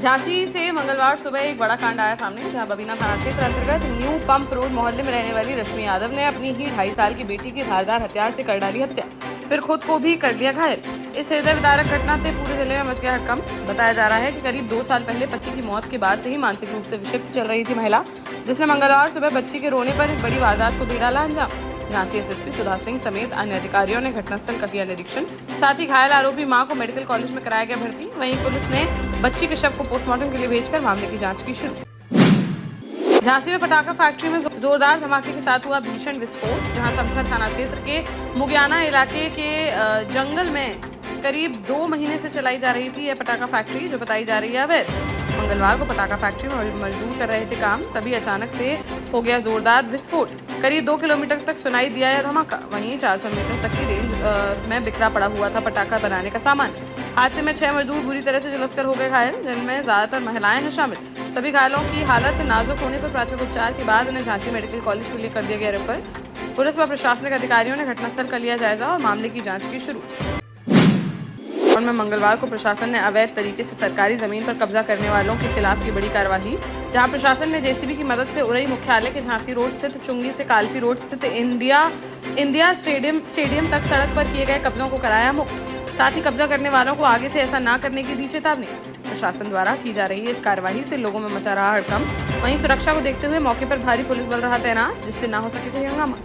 झांसी से मंगलवार सुबह एक बड़ा कांड आया सामने, जहां बबीना थाना क्षेत्र अंतर्गत न्यू पंप रोड मोहल्ले में रहने वाली रश्मि यादव ने अपनी ही 2.5 साल की बेटी की धारदार हथियार से कर डाली हत्या, फिर खुद को भी कर लिया घायल। इस हृदय विदारक घटना से पूरे जिले में मच गया हड़कंप। बताया जा रहा है कि करीब 2 साल पहले पति की मौत के बाद से ही मानसिक रूप से विक्षिप्त चल रही थी महिला, जिसने मंगलवार सुबह बच्ची के रोने पर इस बड़ी वारदात को दे डाला अंजाम। झांसी एसएसपी सुधा सिंह समेत अन्य अधिकारियों ने घटनास्थल का किया निरीक्षण। साथ ही घायल आरोपी मां को मेडिकल कॉलेज में कराया गया भर्ती। वहीं पुलिस ने बच्ची के शव को पोस्टमार्टम के लिए भेजकर मामले की जांच की शुरू। झांसी में पटाखा फैक्ट्री में जोरदार धमाके के साथ हुआ भीषण विस्फोट, जहां समथर थाना क्षेत्र के मुगियाना इलाके के जंगल में करीब 2 महीने से चलाई जा रही थी यह पटाखा फैक्ट्री, जो बताई जा रही है अवैध। मंगलवार को पटाखा फैक्ट्री में मजदूर कर रहे थे काम, तभी अचानक से हो गया जोरदार विस्फोट। करीब 2 किलोमीटर तक सुनाई दिया यह धमाका। वहीं 400 मीटर तक की रेंज में बिखरा पड़ा हुआ था पटाखा बनाने का सामान। हादसे में 6 मजदूर बुरी तरह से झुलसकर हो गए घायल, जिनमें ज्यादातर महिलाएं हैं शामिल। सभी घायलों की हालत नाजुक होने पर प्राथमिक उपचार के बाद उन्हें झांसी मेडिकल कॉलेज के लिए कर दिया गया रेफर। पुलिस व प्रशासनिक अधिकारियों ने घटनास्थल का लिया जायजा और मामले की जाँच की शुरू। में मंगलवार को प्रशासन ने अवैध तरीके से सरकारी जमीन पर कब्जा करने वालों के खिलाफ की बड़ी कार्रवाई, जहां प्रशासन ने जेसीबी की मदद से उरई मुख्यालय के झांसी रोड स्थित चुंगी से कालपी रोड स्थित इंडिया स्टेडियम तक सड़क पर किए गए कब्जों को कराया मुक्त। साथ ही कब्जा करने वालों को आगे से ऐसा न करने की दी चेतावनी। प्रशासन द्वारा की जा रही इस कार्रवाई से लोगों में मचा रहा हड़कंप। वहीं सुरक्षा को देखते हुए मौके पर भारी पुलिस बल रहा तैनात, जिससे न हो सके कोई हंगामा।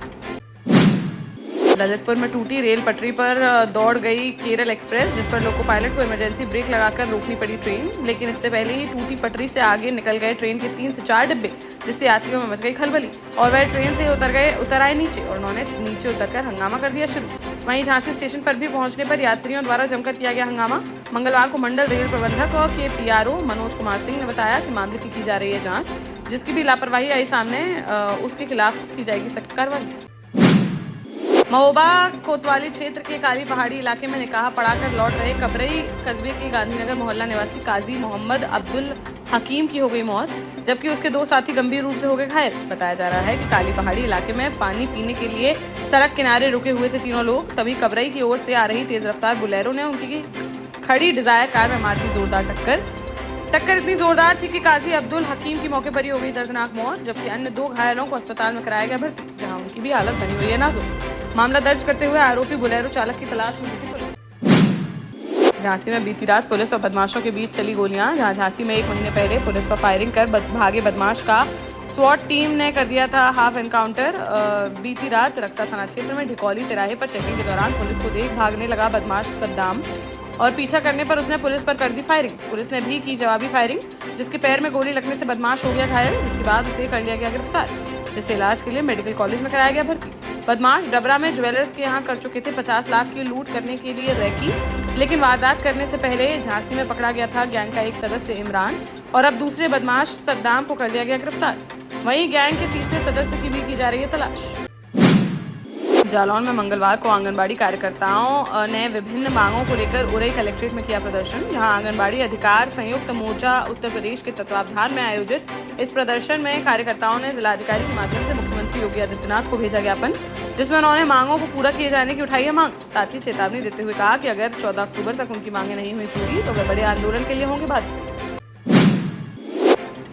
ललितपुर में टूटी रेल पटरी पर दौड़ गई केरल एक्सप्रेस, जिस पर लोको पायलट को इमरजेंसी ब्रेक लगाकर रोकनी पड़ी ट्रेन। लेकिन इससे पहले ही टूटी पटरी से आगे निकल गए ट्रेन के 3 से 4 डिब्बे, जिससे यात्रियों में मच गई खलबली और वह ट्रेन से उतर आए नीचे और उन्होंने नीचे उतरकर हंगामा कर दिया शुरू। वहीं झांसी स्टेशन पर भी पहुंचने पर यात्रियों द्वारा जमकर किया गया हंगामा। मंगलवार को मंडल रेल प्रबंधक और के पीआरओ मनोज कुमार सिंह ने बताया कि मामले की जा रही है जाँच। जिसकी भी लापरवाही आई सामने उसके खिलाफ की जाएगी सख्त कार्रवाई। महोबा कोतवाली क्षेत्र के काली पहाड़ी इलाके में निकाह पढ़ाकर लौट रहे कबरई कस्बे के गांधीनगर मोहल्ला निवासी काजी मोहम्मद अब्दुल हकीम की हो गई मौत, जबकि उसके 2 साथी गंभीर रूप से हो गए घायल। बताया जा रहा है कि काली पहाड़ी इलाके में पानी पीने के लिए सड़क किनारे रुके हुए थे तीनों लोग, तभी कबरई की ओर से आ रही तेज रफ्तार बुलेरो ने उनकी खड़ी डिजायर कार में मार दी जोरदार टक्कर इतनी जोरदार थी कि काजी अब्दुल हकीम की मौके पर ही हो गई दर्दनाक मौत, जबकि अन्य 2 घायलों को अस्पताल में कराया गया भर्ती, जहां उनकी भी हालत बनी हुई है नाजुक। मामला दर्ज करते हुए आरोपी बुलेरो चालक की तलाश में जुटी पुलिस। झांसी में बीती रात पुलिस और बदमाशों के बीच चली गोलियां, जहां झांसी में 1 महीने पहले पुलिस पर फायरिंग कर भागे बदमाश का स्वॉट टीम ने कर दिया था हाफ एनकाउंटर। बीती रात रक्सा थाना क्षेत्र में ढिकौली तिराहे पर चेकिंग के दौरान पुलिस को देख भागने लगा बदमाश सद्दाम और पीछा करने पर उसने पुलिस पर कर दी फायरिंग। पुलिस ने भी की जवाबी फायरिंग, जिसके पैर में गोली लगने से बदमाश हो गया घायल, जिसके बाद उसे कर लिया गया गिरफ्तार, जिसे इलाज के लिए मेडिकल कॉलेज में कराया गया भर्ती। बदमाश डबरा में ज्वेलर्स के यहाँ कर चुके थे 50 लाख की लूट करने के लिए रैकी, लेकिन वारदात करने से पहले झांसी में पकड़ा गया था गैंग का एक सदस्य इमरान और अब दूसरे बदमाश सद्दाम को कर दिया गया गिरफ्तार। वहीं गैंग के तीसरे सदस्य की भी की जा रही है तलाश। जालौन में मंगलवार को आंगनबाड़ी कार्यकर्ताओं ने विभिन्न मांगों को लेकर उरई कलेक्ट्रेट में किया प्रदर्शन, जहां आंगनबाड़ी अधिकार संयुक्त मोर्चा उत्तर प्रदेश के तत्वावधान में आयोजित इस प्रदर्शन में कार्यकर्ताओं ने जिलाधिकारी के माध्यम से मुख्यमंत्री योगी आदित्यनाथ को भेजा ज्ञापन, जिसमें उन्होंने मांगों को पूरा किए जाने की उठाई है मांग। साथ ही चेतावनी देते हुए कहा कि अगर 14 अक्टूबर तक उनकी मांगे नहीं हुई पूरी तो वे बड़े आंदोलन के लिए होंगे बाध्य।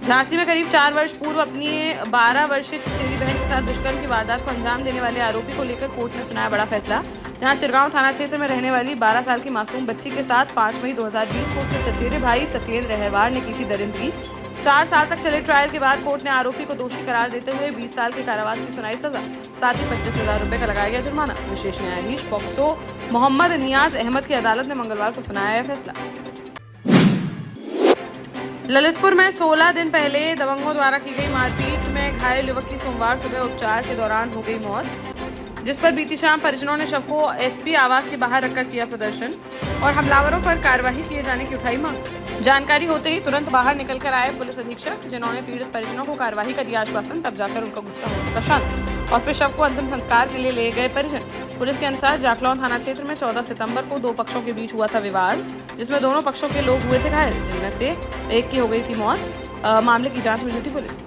झांसी में करीब 4 वर्ष पूर्व अपनी 12 वर्षीय चचेरी बहन के साथ दुष्कर्म की वारदात को अंजाम देने वाले आरोपी को लेकर कोर्ट ने सुनाया बड़ा फैसला, जहां चिरगांव थाना क्षेत्र में रहने वाली 12 साल की मासूम बच्ची के साथ 5 मई 2020 को उसके चचेरे भाई सत्येंद्र रहरवार ने की थी दरिंदगी। 4 साल तक चले ट्रायल के बाद कोर्ट ने आरोपी को दोषी करार देते हुए 20 साल के कारावास की सुनाई सजा, साथ ही 25,000 रुपए का लगाया गया जुर्माना। विशेष न्यायाधीश पॉक्सो मोहम्मद नियाज अहमद की अदालत ने मंगलवार को सुनाया फैसला। ललितपुर में 16 दिन पहले दबंगों द्वारा की गई मारपीट में घायल युवक की सोमवार सुबह उपचार के दौरान हो गई मौत, जिस पर बीती शाम परिजनों ने शव को एसपी आवास के बाहर रखकर किया प्रदर्शन और हमलावरों पर कार्रवाई किए जाने की उठाई मांग। जानकारी होते ही तुरंत बाहर निकलकर आए पुलिस अधीक्षक, जिन्होंने पीड़ित परिजनों को कार्रवाई का दिया आश्वासन, तब जाकर उनका गुस्सा हो सका शांत और फिर शव को अंतिम संस्कार के लिए ले गए परिजन। पुलिस के अनुसार जाखलौन थाना क्षेत्र में 14 सितंबर को 2 पक्षों के बीच हुआ था विवाद, जिसमें दोनों पक्षों के लोग हुए थे घायल, जिनमें से एक की हो गई थी मौत। मामले की जांच में जुटी पुलिस।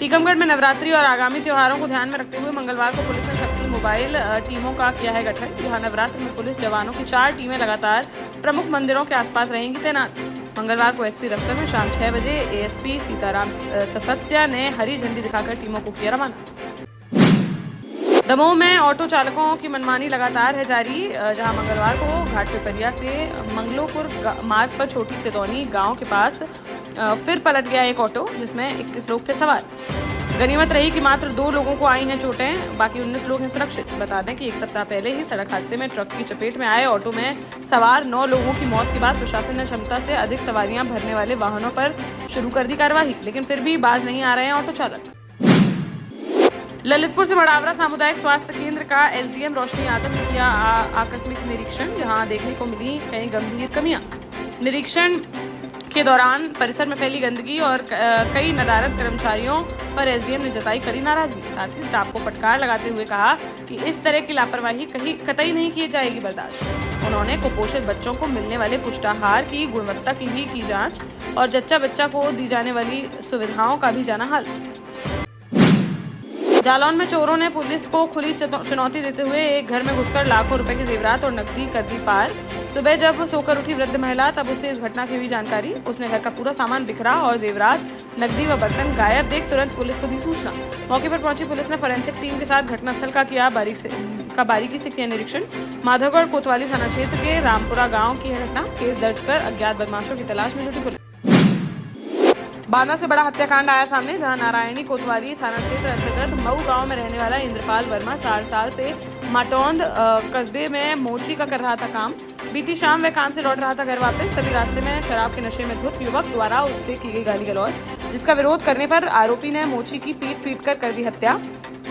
टीकमगढ़ में नवरात्रि और आगामी त्योहारों को ध्यान में रखते हुए मंगलवार को पुलिस ने शक्ति मोबाइल टीमों का किया है गठन, जहां नवरात्र में पुलिस जवानों की 4 टीमें लगातार प्रमुख मंदिरों के आसपास रहेंगी तैनात। मंगलवार को एसपी दफ्तर में शाम 6 बजे एएसपी सीताराम ससत्या ने हरी झंडी दिखाकर टीमों को किया रवाना। दमोह में ऑटो चालकों की मनमानी लगातार है जारी, जहां मंगलवार को घाटपिपरिया से मंगलोपुर मार्ग पर छोटी तितौनी गांव के पास फिर पलट गया एक ऑटो, जिसमें 21 लोग थे सवार। गनीमत रही कि मात्र 2 लोगों को आई हैं चोटें, बाकी 19 लोग हैं सुरक्षित। बता दें कि एक सप्ताह पहले ही सड़क हादसे में ट्रक की चपेट में आए ऑटो में सवार 9 लोगों की मौत के बाद प्रशासन ने क्षमता से अधिक सवारियां भरने वाले वाहनों पर शुरू कर दी कार्यवाही, लेकिन फिर भी बाज नहीं आ रहे हैं ऑटो चालक। ललितपुर से बड़ावरा सामुदायिक स्वास्थ्य केंद्र का एसडीएम रोशनी यादव ने किया आकस्मिक निरीक्षण, जहां देखने को मिली कई गंभीर कमियां। निरीक्षण के दौरान परिसर में फैली गंदगी और कई नदारद कर्मचारियों पर एसडीएम ने जताई कड़ी नाराजगी। साथ ही स्टाफ को फटकार लगाते हुए कहा कि इस तरह की लापरवाही कतई नहीं की जाएगी बर्दाश्त। उन्होंने कुपोषित बच्चों को मिलने वाले पुष्टाहार की गुणवत्ता की भी की जांच और जच्चा बच्चा को दी जाने वाली सुविधाओं का भी जाना हाल। जालौन में चोरों ने पुलिस को खुली चुनौती देते हुए एक घर में घुसकर लाखों रुपए के जेवरात और नकदी कर दी पार। सुबह जब सोकर उठी वृद्ध महिला, तब उसे इस घटना की हुई जानकारी। उसने घर का पूरा सामान बिखरा और जेवरात, नकदी व बर्तन गायब देख तुरंत पुलिस को दी सूचना। मौके पर पहुंची पुलिस ने फोरेंसिक टीम के साथ घटनास्थल का किया बारीकी से किया निरीक्षण। माधवगढ़ कोतवाली थाना क्षेत्र के रामपुरा गाँव की है घटना। केस दर्ज कर अज्ञात बदमाशों की तलाश में जुटी पुलिस। बांदा से बड़ा हत्याकांड आया सामने, जहां नारायणी कोतवाली थाना क्षेत्र अंतर्गत मऊ गांव में रहने वाला इंद्रपाल वर्मा 4 साल से माटौंद कस्बे में मोची का कर रहा था काम। बीती शाम वह काम से लौट रहा था घर वापस, तभी रास्ते में शराब के नशे में धुत युवक द्वारा उससे की गई गाली गलौज, जिसका विरोध करने पर आरोपी ने मोची की पीट कर दी हत्या।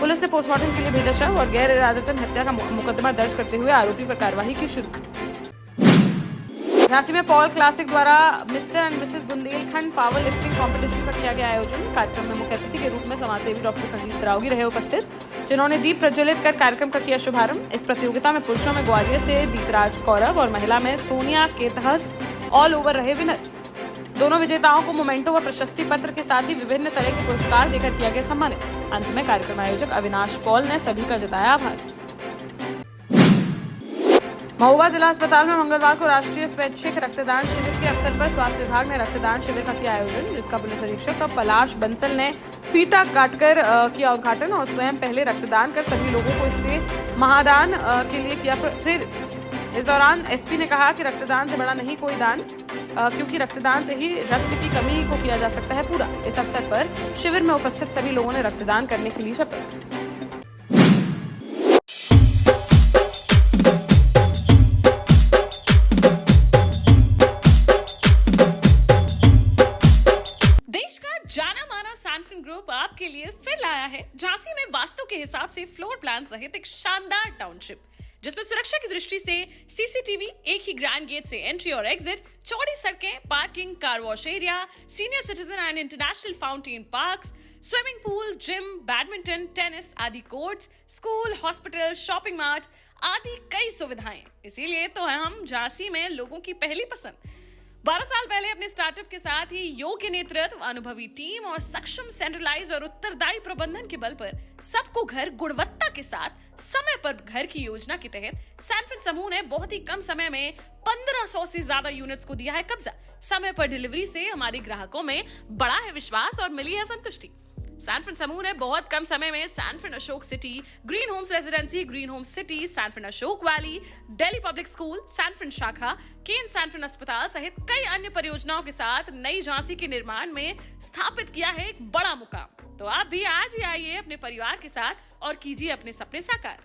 पुलिस ने पोस्टमार्टम के लिए भेजा शव और गैर इरादतन हत्या का मुकदमा दर्ज करते हुए आरोपी पर कार्यवाही की शुरू। झांसी में पॉल क्लासिक द्वारा mister and Mrs Bundelkhand power lifting competition का किया गया आयोजन। कार्यक्रम में मुख्य अतिथि के रूप में समाजसेवी डॉक्टर संदीप सरावगी रहे उपस्थित, जिन्होंने दीप प्रज्वलित कर कार्यक्रम का किया शुभारंभ। इस प्रतियोगिता में पुरुषों में ग्वालियर से दीपराज कौरव और महिला में सोनिया केतहस ऑल ओवर रहे विनर। दोनों विजेताओं को मोमेंटो व प्रशस्ति पत्र के साथ ही विभिन्न तरह के पुरस्कार देकर किया गया सम्मानित। अंत में कार्यक्रम आयोजक अविनाश पॉल ने सभी का जताया आभार। महुआ जिला अस्पताल में मंगलवार को राष्ट्रीय स्वैच्छिक रक्तदान शिविर के अवसर पर स्वास्थ्य विभाग ने रक्तदान शिविर का किया आयोजन, जिसका पुलिस अधीक्षक पलाश बंसल ने फीता काटकर किया उद्घाटन और स्वयं पहले रक्तदान कर सभी लोगों को इससे महादान के लिए किया प्रेरित। इस दौरान एसपी ने कहा कि रक्तदान से बड़ा नहीं कोई दान, क्योंकि रक्तदान से ही रक्त की कमी को किया जा सकता है पूरा। इस अवसर पर शिविर में उपस्थित सभी लोगों ने रक्तदान करने के लिए शपथ। जाना माना सैनफिन ग्रुप आपके लिए फिर लाया है झांसी में वास्तु के हिसाब से फ्लोर प्लान सहित एक शानदार टाउनशिप, जिसमें सुरक्षा की दृष्टि से सीसीटीवी, एक ही ग्रैंड गेट से एंट्री और एग्जिट, चौड़ी सड़कें, parking, car wash area, senior citizen and international fountain parks, swimming pool, gym, badminton, tennis आदि courts, school, hospital, shopping mart आदि कई सुविधाएं। इसीलिए तो हम झांसी में लोगों की पहली पसंद। 12 साल पहले अपने स्टार्टअप के साथ ही योग्य नेतृत्व, अनुभवी टीम और सक्षम सेंट्रलाइज और उत्तरदायी प्रबंधन के बल पर सबको घर गुणवत्ता के साथ समय पर घर की योजना के तहत सैनफिन समूह ने बहुत ही कम समय में 1500 से ज्यादा यूनिट्स को दिया है कब्जा। समय पर डिलीवरी से हमारे ग्राहकों में बड़ा है विश्वास और मिली है संतुष्टि। सैनफिन समूह ने बहुत कम समय में Sanfin Ashok city, green homes residency, green homes city, Sanfin Ashok valley, Delhi public school, Sanfin शाखा, केन सैनफिन अस्पताल सहित कई अन्य परियोजनाओं के साथ नई झांसी के निर्माण में स्थापित किया है एक बड़ा मुकाम। तो आप भी आज ही आइए अपने परिवार के साथ और कीजिए अपने सपने साकार।